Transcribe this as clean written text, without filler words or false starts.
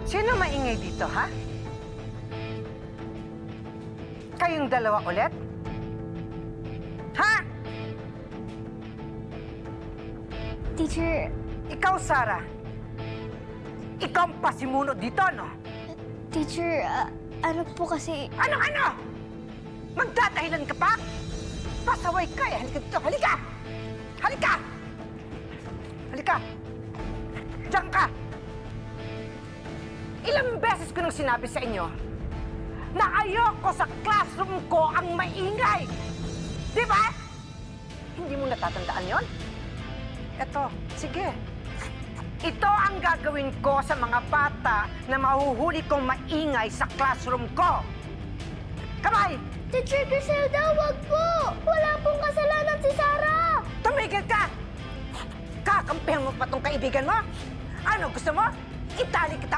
Sino maingay dito, ha? Kayong dalawa ulit? Ha? Teacher, Ikaw, Sarah. Ikaw ang pasimuno dito, no? teacher, ano po kasi... Ano? Magdadahilan ka pa? Pasaway ka eh. Halika dito. Halika! Halika! Halika! Diyan ka! Ilang beses ko nang sinabi sa inyo na ayoko sa classroom ko ang maingay. Di ba? Hindi mo natatandaan yon? Eto, sige. Ito ang gagawin ko sa mga bata na mahuhuli kong maingay sa classroom ko. Kamay! Teacher Griselda, wag po! Wala pong kasalanan si Sarah! Tumigil ka! Kakampihan mo pa tong kaibigan mo? Ano, gusto mo? Itali kita